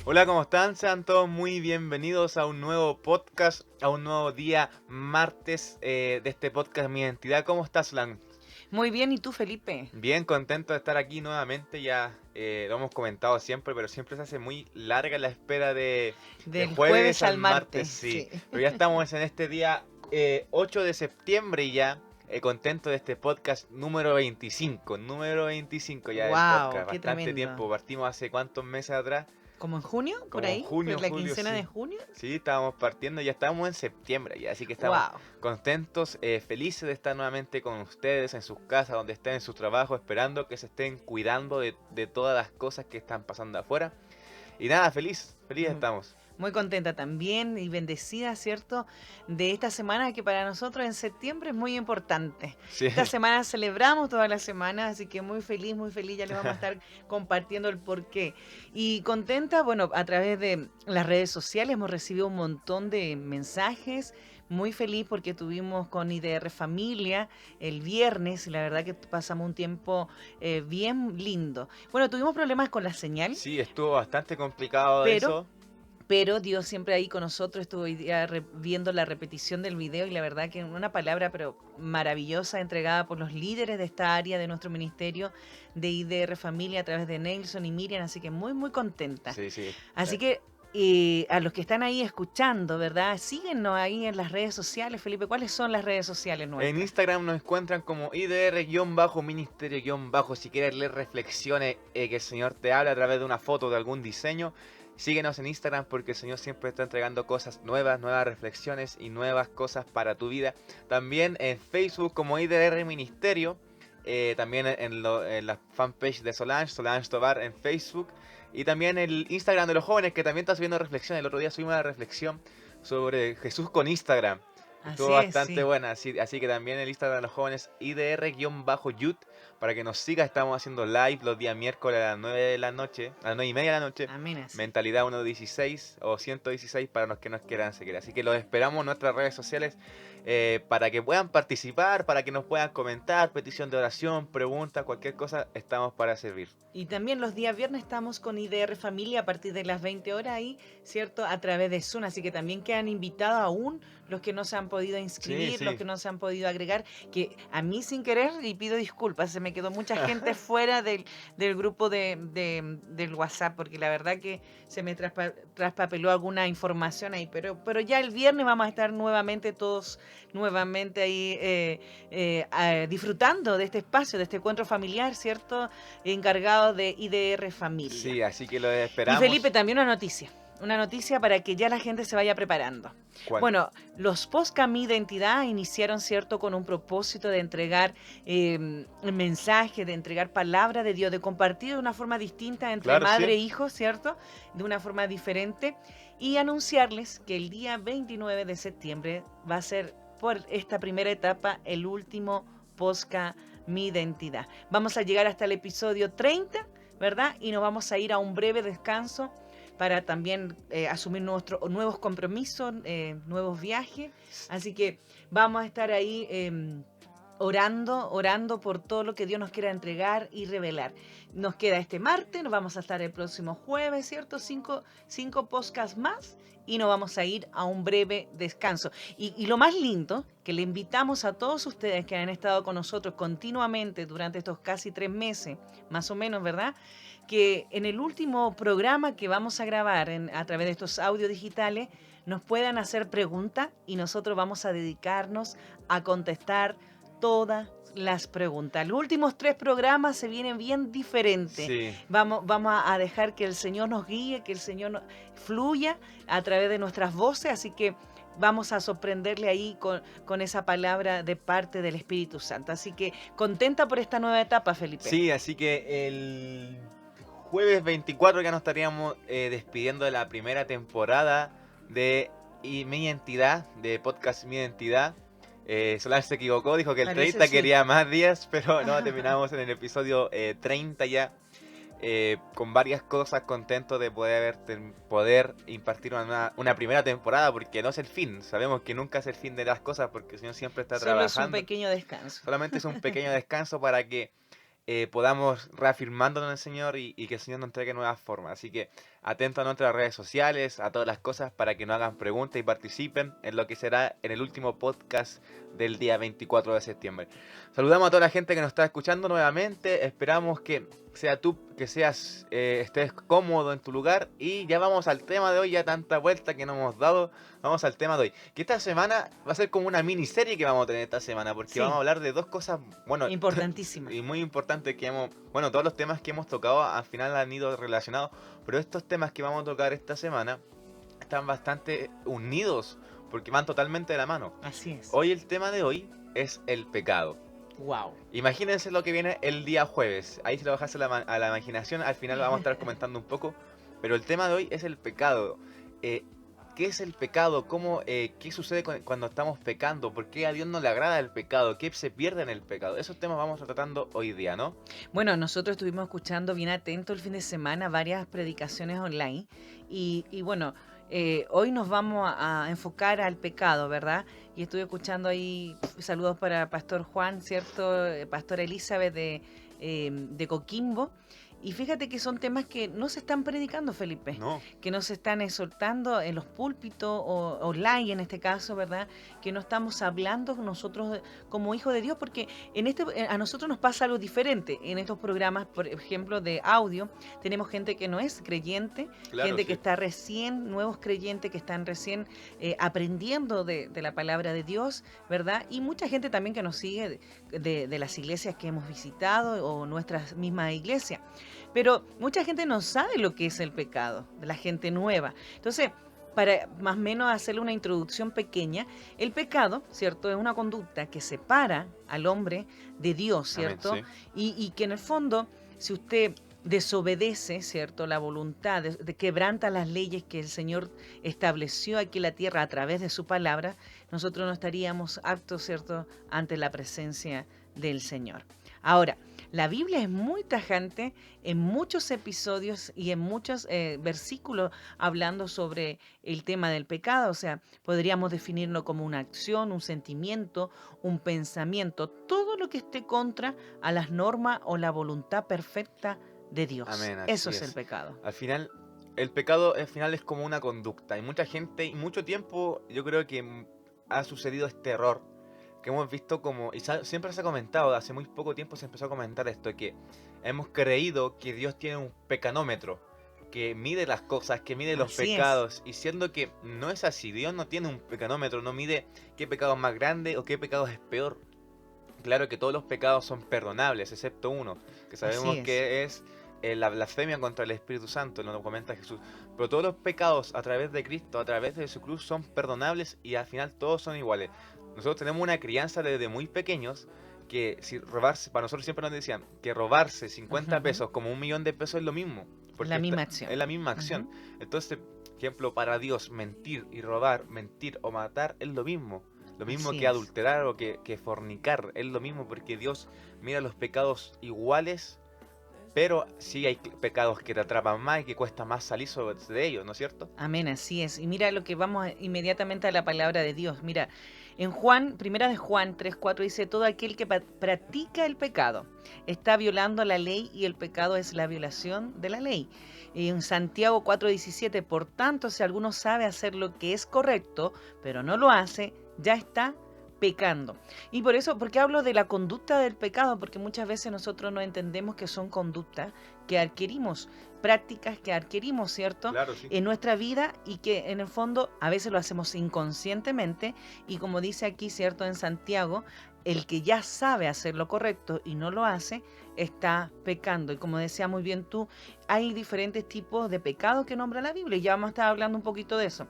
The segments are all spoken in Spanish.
Hola, ¿cómo están? Sean todos muy bienvenidos a un nuevo podcast, a un nuevo día martes de este podcast Mi Identidad. ¿Cómo estás, Lan? Muy bien, ¿y tú, Felipe? Bien, contento de estar aquí nuevamente. Ya lo hemos comentado siempre, pero siempre se hace muy larga la espera de Del jueves jueves al al martes, martes, sí. sí. Pero ya estamos en este día 8 de septiembre y ya contento de este podcast número 25 ya del Wow, podcast. qué Bastante tremendo. tiempo, partimos hace cuántos meses atrás. ¿Como en junio, por Como en ahí? junio, ¿Por la julio, quincena de sí. junio? Sí, estábamos partiendo, ya estábamos en septiembre ya, así que estamos Wow. contentos, felices de estar nuevamente con ustedes en sus casas, donde estén en su trabajo, esperando que se estén cuidando de todas las cosas que están pasando afuera. Y nada, feliz estamos. Muy contenta también y bendecida, ¿cierto? De esta semana que para nosotros en septiembre es muy importante. Sí, Esta semana celebramos toda la semana, así que muy feliz, ya les vamos a estar compartiendo el porqué. Y contenta, bueno, a través de las redes sociales hemos recibido un montón de mensajes. Muy feliz porque tuvimos con IDR Familia el viernes y la verdad que pasamos un tiempo bien lindo. Bueno, tuvimos problemas con la señal, sí, estuvo bastante complicado pero eso. pero Dios siempre ahí con nosotros, estuvo hoy día viendo la repetición del video y la verdad que una palabra pero maravillosa entregada por los líderes de esta área de nuestro ministerio de IDR Familia a través de Nelson y Miriam, así que muy contenta. Sí, sí. Así que a los que están ahí escuchando, ¿verdad? Síguenos ahí en las redes sociales, Felipe. ¿Cuáles son las redes sociales En nuestras? Instagram nos encuentran como IDR-ministerio-bajo. Si quieres leer reflexiones que el Señor te habla a través de una foto de algún diseño, síguenos en Instagram porque el Señor siempre está entregando cosas nuevas reflexiones y nuevas cosas para tu vida. También en Facebook como IDR Ministerio. También en la fanpage de Solange Tobar en Facebook. Y también el Instagram de los jóvenes que también está subiendo reflexiones. El otro día subimos una reflexión sobre Jesús con Instagram. Estuvo Así es, bastante sí. buena, así que también el Instagram de los jóvenes IDR-Youth para que nos siga. Estamos haciendo live los días miércoles a las 9 de la noche, a las 9 y media de la noche. Amén así. Mentalidad 116 o 116 para los que nos quieran seguir. Así que los esperamos en nuestras redes sociales para que puedan participar, para que nos puedan comentar, petición de oración, preguntas, cualquier cosa, estamos para servir. Y también los días viernes estamos con IDR Familia a partir de las 20 horas ahí, ¿cierto? A través de Zoom. Así que también quedan invitados aún los que no se han podido Sí, inscribir, los sí. que no se han podido agregar, que a mí sin querer, y pido disculpas, se me quedó mucha gente fuera del grupo del WhatsApp, porque la verdad que se me traspapeló alguna información ahí. Pero ya el viernes vamos a estar nuevamente todos nuevamente ahí disfrutando de este espacio, de este encuentro familiar, ¿cierto? Encargado de IDR Familia. Sí, así que los Y Felipe, esperamos. también una noticia para que ya la gente se vaya preparando. ¿Cuál? Bueno, los Posca Mi Identidad iniciaron, ¿cierto?, con un propósito de entregar mensaje, de entregar palabra de Dios, de compartir de una forma distinta entre Claro, sí. madre e hijo, ¿cierto?, de una forma diferente, y anunciarles que el día 29 de septiembre va a ser, por esta primera etapa, el último Posca Mi Identidad. Vamos a llegar hasta el episodio 30, ¿verdad? Y nos vamos a ir a un breve descanso para también asumir nuevos compromisos, nuevos viajes. Así que vamos a estar ahí orando por todo lo que Dios nos quiera entregar y revelar. Nos queda este martes, nos vamos a estar el próximo jueves, ¿cierto? Cinco podcasts más y nos vamos a ir a un breve descanso. Y lo más lindo, que le invitamos a todos ustedes que han estado con nosotros continuamente durante estos casi 3 meses, más o menos, ¿verdad?, que en el último programa que vamos a grabar a través de estos audios digitales nos puedan hacer preguntas y nosotros vamos a dedicarnos a contestar todas las preguntas. Los últimos 3 programas se vienen bien diferentes. Sí. Vamos a dejar que el Señor nos guíe, que el Señor fluya a través de nuestras voces, así que vamos a sorprenderle ahí con esa palabra de parte del Espíritu Santo. Así que contenta por esta nueva etapa, Felipe. Sí, así que el jueves 24 ya nos estaríamos despidiendo de la primera temporada de Mi Identidad, de podcast Mi Identidad. Solange se equivocó, dijo que el Parece 30 sí. quería más días, pero no, terminamos en el episodio 30 ya. Con varias cosas, contentos de poder impartir una primera temporada, porque no es el fin. Sabemos que nunca es el fin de las cosas, porque el Señor siempre está Solo es un trabajando. pequeño descanso. Solamente es un pequeño descanso para que podamos reafirmándonos en el Señor y que el Señor nos entregue nuevas formas. Así que atento a nuestras redes sociales, a todas las cosas para que nos hagan preguntas y participen en lo que será en el último podcast del día 24 de septiembre. Saludamos a toda la gente que nos está escuchando nuevamente. Esperamos que sea tú, que seas, estés cómodo en tu lugar. Y ya vamos al tema de hoy, ya tanta vuelta que nos hemos dado. Vamos al tema de hoy. Que esta semana va a ser como una miniserie que vamos a tener esta semana. Porque vamos a Sí, hablar de dos cosas, bueno, importantísima. y muy importantes que hemos... Bueno, todos los temas que hemos tocado al final han ido relacionados. Pero estos temas que vamos a tocar esta semana están bastante unidos. Porque van totalmente de la mano. Así es. Hoy el tema de hoy es el pecado. Wow. Imagínense lo que viene el día jueves. Ahí si lo bajas a la imaginación, al final vamos a estar comentando un poco. Pero el tema de hoy es el pecado. Eh, ¿Qué es el pecado? ¿Qué sucede cuando estamos pecando? ¿Por qué a Dios no le agrada el pecado? ¿Qué se pierde en el pecado? Esos temas vamos a tratando hoy día, ¿no? Bueno, nosotros estuvimos escuchando bien atento el fin de semana varias predicaciones online y bueno, hoy nos vamos a enfocar al pecado, ¿verdad? Y estuve escuchando ahí saludos para Pastor Juan, ¿cierto? Pastora Elizabeth de Coquimbo. Y fíjate que son temas que no se están predicando, Felipe, No. que no se están exhortando en los púlpitos o online en este caso, ¿verdad? Que no estamos hablando nosotros como hijos de Dios, porque a nosotros nos pasa algo diferente. En estos programas, por ejemplo, de audio, tenemos gente que no es creyente, Claro, gente que sí. está recién, nuevos creyentes que están recién aprendiendo de la palabra de Dios, ¿verdad? Y mucha gente también que nos sigue de las iglesias que hemos visitado o nuestras mismas iglesias. Pero mucha gente no sabe lo que es el pecado, de la gente nueva. Entonces, para más o menos hacerle una introducción pequeña, el pecado, ¿cierto? Es una conducta que separa al hombre de Dios, Amén, ¿cierto? sí. Y que en el fondo, si usted desobedece, ¿cierto? La voluntad, de quebranta las leyes que el Señor estableció aquí en la tierra a través de su palabra, nosotros no estaríamos aptos, ¿cierto?, ante la presencia del Señor. Ahora, la Biblia es muy tajante en muchos episodios y en muchos versículos hablando sobre el tema del pecado. O sea, podríamos definirlo como una acción, un sentimiento, un pensamiento, todo lo que esté contra a las normas o la voluntad perfecta de Dios. Amén, Eso así es el es. pecado. Al final, el pecado al final es como una conducta. Y mucha gente, y mucho tiempo, yo creo que ha sucedido este error que hemos visto como, y siempre se ha comentado, hace muy poco tiempo se empezó a comentar esto, que hemos creído que Dios tiene un pecanómetro, que mide las cosas, que mide los Así es. pecados, y siendo que no es así, Dios no tiene un pecanómetro, no mide qué pecado es más grande o qué pecado es peor. Claro que todos los pecados son perdonables, excepto uno, que Así sabemos es. que es la blasfemia contra el Espíritu Santo, lo comenta Jesús. Pero todos los pecados a través de Cristo, a través de su cruz, son perdonables y al final todos son iguales. Nosotros tenemos una crianza desde muy pequeños que si robarse, para nosotros siempre nos decían que robarse 50 Ujú. pesos como 1.000.000 de pesos es lo mismo, La porque misma es acción. la misma acción. Ujú. Entonces, ejemplo, para Dios mentir y robar, mentir o matar es lo mismo. Lo mismo Así que es. adulterar o que fornicar, es lo mismo porque Dios mira los pecados iguales, pero sí hay pecados que te atrapan más y que cuesta más salir de ellos, ¿no es cierto? Amén, así es. Y mira lo que vamos inmediatamente a la palabra de Dios. Mira, en Juan, primera de Juan 3:4 dice, todo aquel que practica el pecado está violando la ley y el pecado es la violación de la ley. Y en Santiago 4:17, por tanto, si alguno sabe hacer lo que es correcto, pero no lo hace, ya está pecando. Y por eso, ¿por qué hablo de la conducta del pecado? Porque muchas veces nosotros no entendemos que son conductas que adquirimos, prácticas que adquirimos, ¿cierto?, Claro, sí. en nuestra vida y que en el fondo a veces lo hacemos inconscientemente y como dice aquí, ¿cierto?, en Santiago, el que ya sabe hacer lo correcto y no lo hace, está pecando. Y como decía muy bien tú, hay diferentes tipos de pecados que nombra la Biblia y ya vamos a estar hablando un poquito de eso.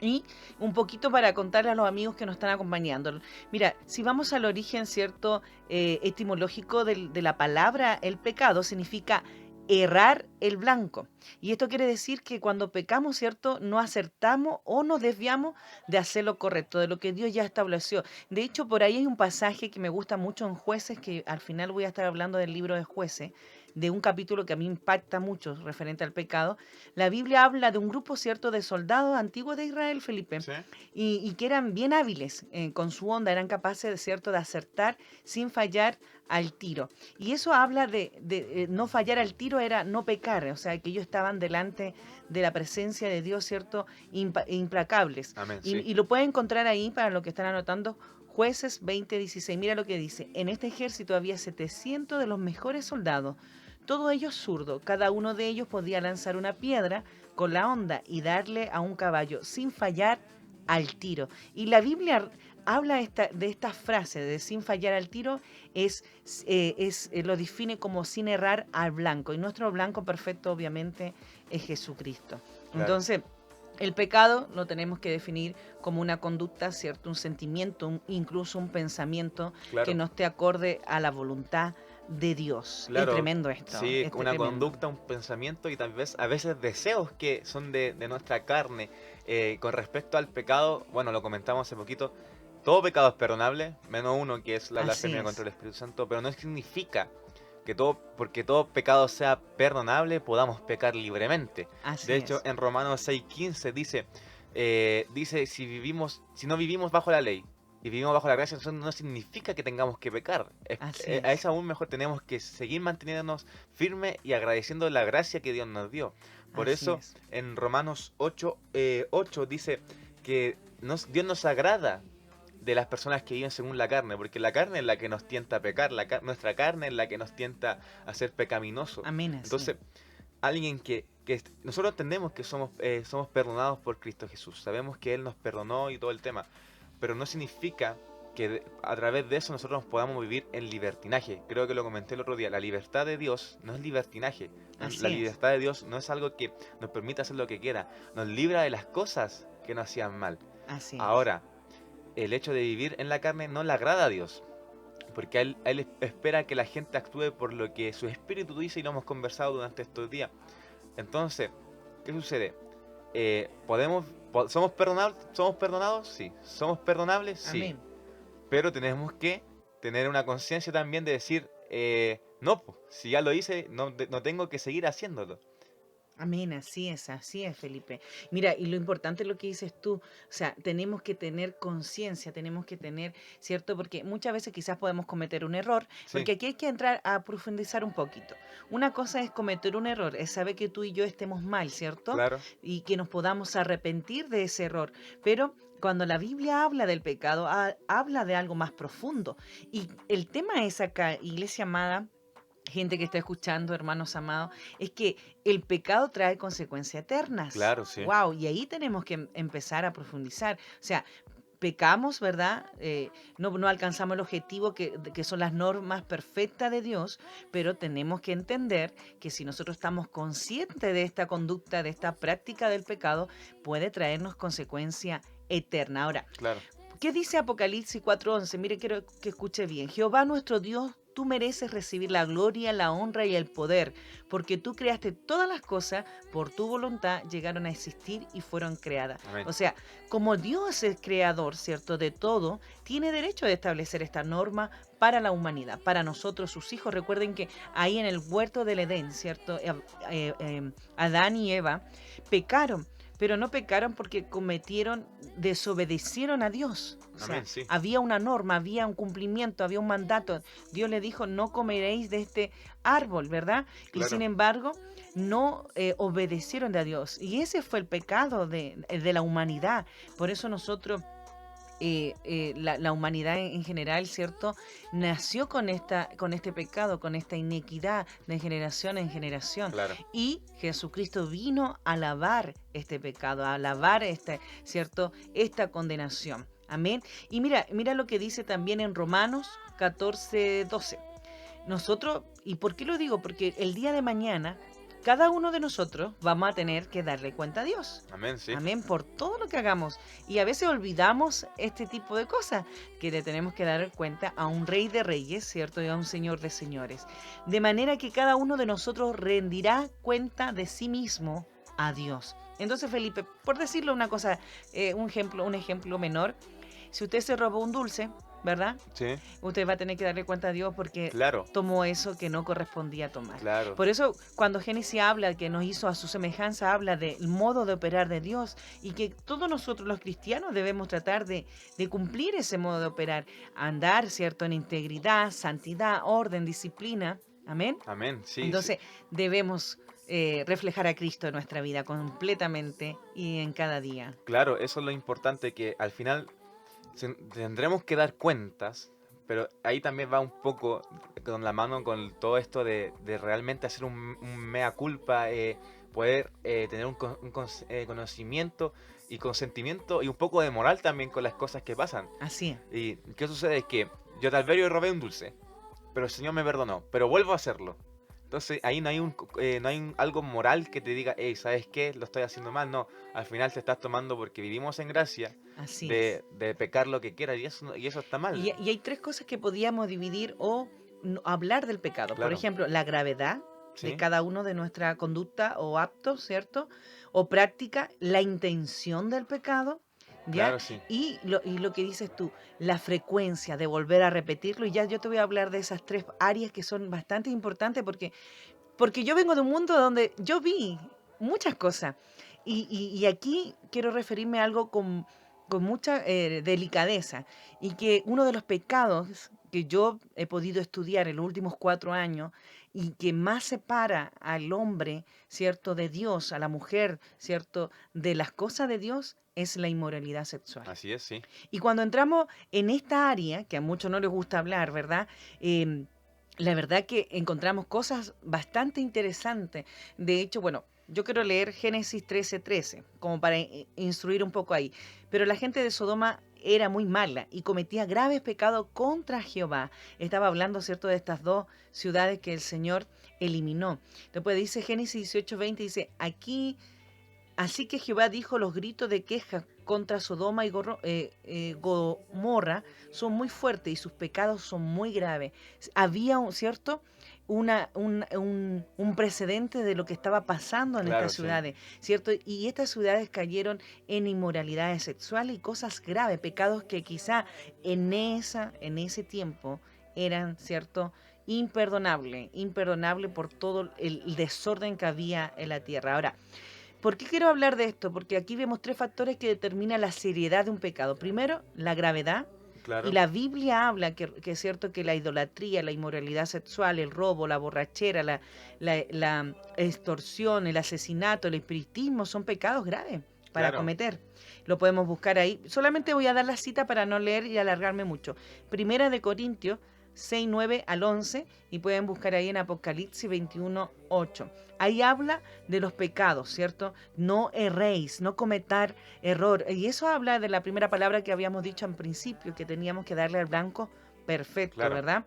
Y un poquito para contarle a los amigos que nos están acompañando. Mira, si vamos al origen, ¿cierto?, etimológico de la palabra, el pecado significa errar el blanco. Y esto quiere decir que cuando pecamos, ¿cierto?, no acertamos o nos desviamos de hacer lo correcto, de lo que Dios ya estableció. De hecho, por ahí hay un pasaje que me gusta mucho en Jueces, que al final voy a estar hablando del libro de Jueces, de un capítulo que a mí impacta mucho referente al pecado. La Biblia habla de un grupo, ¿cierto?, de soldados antiguos de Israel, Felipe, Sí, y que eran bien hábiles con su onda, eran capaces, ¿cierto?, de acertar sin fallar al tiro. Y eso habla de no fallar al tiro, era no pecar, o sea, que ellos estaban delante de la presencia de Dios, ¿cierto?, implacables. amén, sí. Y lo pueden encontrar ahí, para lo que están anotando, Jueces 20:16. Mira lo que dice: en este ejército había 700 de los mejores soldados, todos ellos zurdos. Cada uno de ellos podía lanzar una piedra con la honda y darle a un caballo sin fallar al tiro. Y la Biblia habla de esta frase de sin fallar al tiro, lo define como sin errar al blanco. Y nuestro blanco perfecto obviamente es Jesucristo. Claro, Entonces, el pecado lo tenemos que definir como una conducta, ¿cierto? Un sentimiento, incluso un pensamiento que claro, no esté acorde a la voluntad de Dios. Es claro. tremendo esto, Sí, es una tremendo. conducta, un pensamiento y tal vez a veces deseos que son de nuestra carne. Con respecto al pecado, bueno, lo comentamos hace poquito, todo pecado es perdonable, menos uno que es la Así blasfemia contra es, el Espíritu Santo, pero no significa que porque todo pecado sea perdonable, podamos pecar libremente. De así hecho, es, en Romanos 6:15 dice, si no vivimos bajo la ley y vivimos bajo la gracia, eso no significa que tengamos que pecar. así A es, eso aún mejor tenemos que seguir manteniéndonos firmes y agradeciendo la gracia que Dios nos dio. Por así eso, es, en Romanos 8 dice que Dios nos agrada de las personas que viven según la carne, porque la carne es la que nos tienta a pecar, nuestra carne es la que nos tienta a ser pecaminoso. amén, así. Entonces, alguien nosotros entendemos que somos perdonados por Cristo Jesús, sabemos que Él nos perdonó y todo el tema, pero no significa que a través de eso nosotros podamos vivir en libertinaje. Creo que lo comenté el otro día, la libertad de Dios no es libertinaje, la Así es, libertad de Dios no es algo que nos permita hacer lo que quiera, nos libra de las cosas que nos hacían mal. así es. Ahora, el hecho de vivir en la carne no le agrada a Dios, porque Él espera que la gente actúe por lo que su espíritu dice y lo hemos conversado durante estos días. Entonces, ¿qué sucede? ¿Somos perdonados? Sí. ¿Somos perdonables? Sí. Amén. Pero tenemos que tener una conciencia también de decir, no, po, si ya lo hice, no tengo que seguir haciéndolo. Amén, así es, Felipe. Mira, y lo importante es lo que dices tú, o sea, tenemos que tener conciencia, tenemos que tener, ¿cierto? Porque muchas veces quizás podemos cometer un error, Sí, porque aquí hay que entrar a profundizar un poquito. Una cosa es cometer un error, es saber que tú y yo estemos mal, ¿cierto? claro, Y que nos podamos arrepentir de ese error, pero cuando la Biblia habla del pecado, habla de algo más profundo. Y el tema es acá, iglesia amada, gente que está escuchando, hermanos amados, es que el pecado trae consecuencias eternas. claro, sí. Wow, y ahí tenemos que empezar a profundizar. O sea, pecamos, ¿verdad? No alcanzamos el objetivo que son las normas perfectas de Dios, pero tenemos que entender que si nosotros estamos conscientes de esta conducta, de esta práctica del pecado, puede traernos consecuencia eterna. Ahora, Claro, ¿qué dice Apocalipsis 4:11? Mire, quiero que escuche bien. Jehová nuestro Dios, tú mereces recibir la gloria, la honra y el poder, porque tú creaste todas las cosas, por tu voluntad llegaron a existir y fueron creadas. amén. O sea, como Dios es creador, ¿cierto?, de todo, tiene derecho de establecer esta norma para la humanidad, para nosotros, sus hijos. Recuerden que ahí en el huerto del Edén, ¿cierto?, Adán y Eva pecaron, pero no pecaron porque desobedecieron a Dios. O sea, Amén, sí. había una norma, había un cumplimiento, había un mandato. Dios le dijo, no comeréis de este árbol, ¿verdad? Y sin Claro, embargo, no obedecieron a Dios. Y ese fue el pecado de la humanidad. Por eso nosotros la humanidad en general, ¿cierto? Nació con este pecado, con esta inequidad de generación en generación. claro. Y Jesucristo vino a lavar este pecado, a lavar ¿cierto? Esta condenación. Amén. Y mira lo que dice también en Romanos 14:12. Nosotros, ¿y por qué lo digo? Porque el día de mañana, cada uno de nosotros vamos a tener que darle cuenta a Dios. Amén, sí. Amén, por todo lo que hagamos. Y a veces olvidamos este tipo de cosas, que le tenemos que dar cuenta a un rey de reyes, ¿cierto? Y a un señor de señores. De manera que cada uno de nosotros rendirá cuenta de sí mismo a Dios. Entonces, Felipe, por decirlo una cosa, un ejemplo menor, si usted se robó un dulce, ¿verdad? Sí, Usted va a tener que darle cuenta a Dios porque claro, tomó eso que no correspondía tomar. claro. Por eso, cuando Génesis habla que nos hizo a su semejanza, habla del modo de operar de Dios y que todos nosotros los cristianos debemos tratar de cumplir ese modo de operar, andar, ¿cierto?, en integridad, santidad, orden, disciplina. Amén. Amén, sí, sí. Entonces, debemos reflejar a Cristo en nuestra vida completamente y en cada día. Claro, eso es lo importante, que al final tendremos que dar cuentas, pero ahí también va un poco con la mano con todo esto de realmente hacer un mea culpa, poder tener conocimiento y consentimiento y un poco de moral también con las cosas que pasan. Así es. Y qué sucede es que yo tal vez yo robé un dulce, pero el Señor me perdonó, pero vuelvo a hacerlo. Entonces ahí no hay algo moral que te diga, hey, ¿sabes qué? Lo estoy haciendo mal. No, al final te estás tomando porque vivimos en gracia Así es. de pecar lo que quieras y eso está mal. Y hay tres cosas que podíamos dividir o hablar del pecado. Por Claro, ejemplo, la gravedad de sí, cada uno de nuestra conducta o actos, ¿cierto? O práctica, la intención del pecado, ¿ya? claro, sí, Y lo que dices tú, la frecuencia de volver a repetirlo. Y ya yo te voy a hablar de esas tres áreas que son bastante importantes porque yo vengo de un mundo donde yo vi muchas cosas. Y aquí quiero referirme a algo con mucha delicadeza. Y que uno de los pecados que yo he podido estudiar en los últimos 4 años y que más separa al hombre, ¿cierto?, de Dios, a la mujer, ¿cierto?, de las cosas de Dios, es la inmoralidad sexual. así es, sí, Y cuando entramos en esta área, que a muchos no les gusta hablar, ¿verdad? Em, la verdad que encontramos cosas bastante interesantes. De hecho, bueno, yo quiero leer Génesis 13:13, como para instruir un poco ahí. Pero la gente de Sodoma era muy mala y cometía graves pecados contra Jehová. Estaba hablando, ¿cierto?, de estas dos ciudades que el Señor eliminó. Después dice Génesis 18:20, dice, aquí así que Jehová dijo, los gritos de queja contra Sodoma y Gomorra son muy fuertes y sus pecados son muy graves. Había, ¿cierto? Un precedente de lo que estaba pasando en claro, estas sí, ciudades, ¿cierto? Y estas ciudades cayeron en inmoralidades sexuales y cosas graves, pecados que quizá en ese tiempo eran, ¿cierto?, imperdonable por todo el desorden que había en la tierra. Ahora, ¿por qué quiero hablar de esto? Porque aquí vemos tres factores que determinan la seriedad de un pecado. Primero, la gravedad. Y claro, la Biblia habla que es cierto que la idolatría, la inmoralidad sexual, el robo, la borrachera, la extorsión, el asesinato, el espiritismo son pecados graves para claro, cometer. Lo podemos buscar ahí. Solamente voy a dar la cita para no leer y alargarme mucho. Primera de Corintios 6:9 al 11 y pueden buscar ahí en Apocalipsis 21:8. Ahí habla de los pecados, ¿cierto? No erréis, no cometer error. Y eso habla de la primera palabra que habíamos dicho en principio, que teníamos que darle al blanco perfecto, claro. ¿verdad?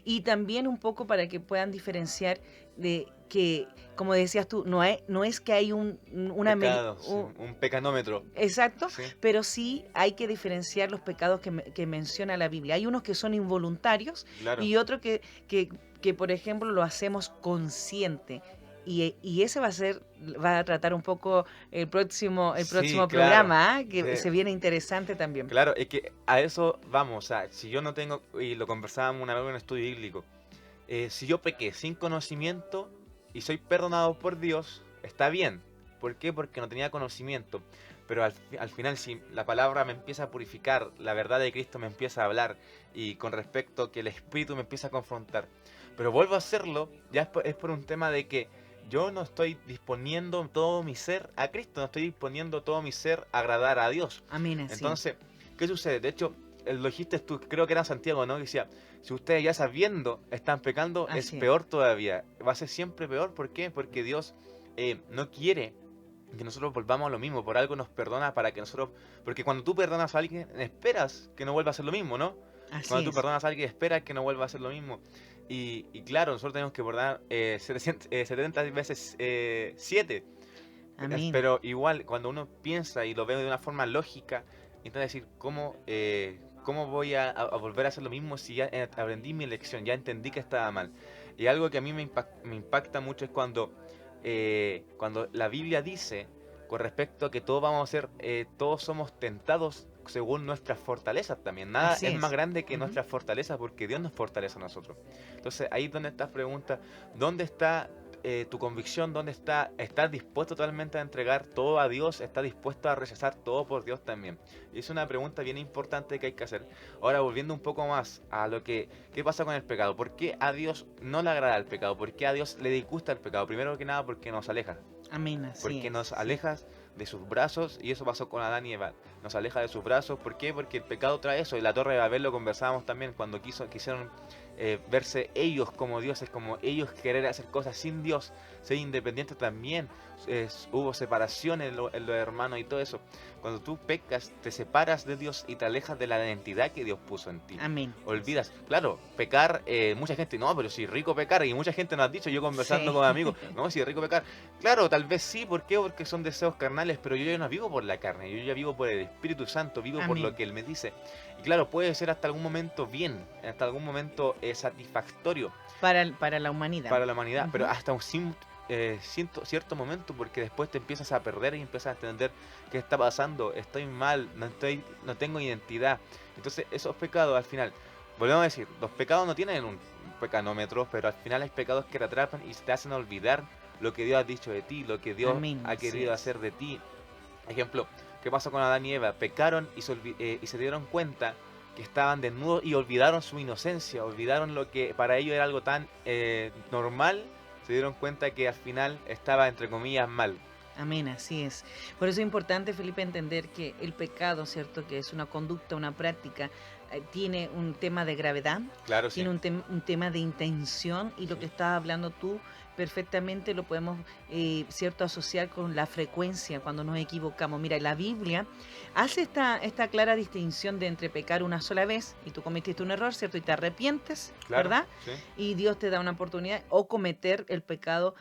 Y también un poco para que puedan diferenciar de que, como decías tú, no es que hay Pecado, sí, un pecanómetro, exacto, sí, pero sí hay que diferenciar los pecados que menciona la Biblia. Hay unos que son involuntarios claro, y otros que, por ejemplo, lo hacemos consciente. Y ese va a tratar un poco el sí, próximo claro. programa, ¿ah? Que Sí, se viene interesante también. claro, es que a eso vamos, o sea, si yo no tengo, y lo conversábamos una vez en un estudio bíblico, si yo pequé sin conocimiento y soy perdonado por Dios, está bien. ¿Por qué? Porque no tenía conocimiento. Pero al final, si la palabra me empieza a purificar, la verdad de Cristo me empieza a hablar y con respecto que el Espíritu me empieza a confrontar, pero vuelvo a hacerlo, ya es por un tema de que yo no estoy disponiendo todo mi ser a Cristo, no estoy disponiendo todo mi ser a agradar a Dios. Amén, así. Entonces, ¿qué sucede? De hecho, lo dijiste tú, creo que era Santiago, ¿no? Que decía, si ustedes ya sabiendo están pecando, es Así es. peor todavía. Va a ser siempre peor. ¿Por qué? Porque Dios no quiere que nosotros volvamos a lo mismo. Por algo nos perdona para que nosotros... Porque cuando tú perdonas a alguien, esperas que no vuelva a hacer lo mismo, ¿no? Así Cuando tú es. perdonas a alguien, esperas que no vuelva a hacer lo mismo. Y claro, nosotros tenemos que perdonar 70 veces 7. Amén. Pero igual, cuando uno piensa y lo ve de una forma lógica, intenta decir, ¿cómo voy a volver a hacer lo mismo si ya aprendí mi lección, ya entendí que estaba mal? Y algo que a mí me impacta mucho es cuando la Biblia dice, con respecto a que todos vamos a ser, todos somos tentados según nuestras fortalezas también. Nada Así es más es. grande que Ujú. nuestras fortalezas porque Dios nos fortalece a nosotros. Entonces ahí es donde estás pregunta, ¿dónde está tu convicción? ¿Dónde está? ¿Estás dispuesto totalmente a entregar todo a Dios? ¿Estás dispuesto a rechazar todo por Dios también? Y es una pregunta bien importante que hay que hacer. Ahora, volviendo un poco más a lo que, ¿qué pasa con el pecado? ¿Por qué a Dios no le agrada el pecado? ¿Por qué a Dios le disgusta el pecado? Primero que nada, porque nos aleja. Amén, así Porque es. nos Sí. alejas de sus brazos, y eso pasó con Adán y Eva. Nos aleja de sus brazos. ¿Por qué? Porque el pecado trae eso. Y la Torre de Babel lo conversábamos también cuando quisieron verse ellos como dioses, como ellos querer hacer cosas sin Dios, ser independientes también. Hubo separación en los hermanos y todo eso. Cuando tú pecas, te separas de Dios y te alejas de la identidad que Dios puso en ti. Amén. Olvidas, claro, pecar, mucha gente, no, pero si rico pecar, y mucha gente nos ha dicho, yo conversando Sí. con amigos, no, si es rico pecar, claro, tal vez sí, ¿por qué? Porque son deseos carnales, pero yo ya no vivo por la carne, yo ya vivo por el Espíritu Santo, vivo por lo Amén. que Él me dice. Y claro, puede ser hasta algún momento bien, hasta algún momento satisfactorio Para la humanidad. para la humanidad, pero Ujú. hasta un cierto momento, porque después te empiezas a perder y empiezas a entender qué está pasando, estoy mal, no tengo identidad. Entonces esos pecados al final, volvemos a decir, los pecados no tienen un pecanómetro, pero al final hay pecados que te atrapan y te hacen olvidar lo que Dios ha dicho de ti, lo que Dios Amén, ha así querido es. hacer de ti. Ejemplo, ¿qué pasó con Adán y Eva? Pecaron y se dieron cuenta que estaban desnudos y olvidaron su inocencia, olvidaron lo que para ellos era algo tan normal, se dieron cuenta que al final estaba entre comillas mal. Amén, así es. Por eso es importante, Felipe, entender que el pecado, ¿cierto? Que es una conducta, una práctica, tiene un tema de gravedad, Claro, sí, tiene un tema de intención y lo que sí, estás hablando tú perfectamente lo podemos, ¿cierto?, asociar con la frecuencia cuando nos equivocamos. Mira, la Biblia hace esta clara distinción de entre pecar una sola vez y tú cometiste un error, ¿cierto? Y te arrepientes, claro, ¿verdad? sí. Y Dios te da una oportunidad o cometer el pecado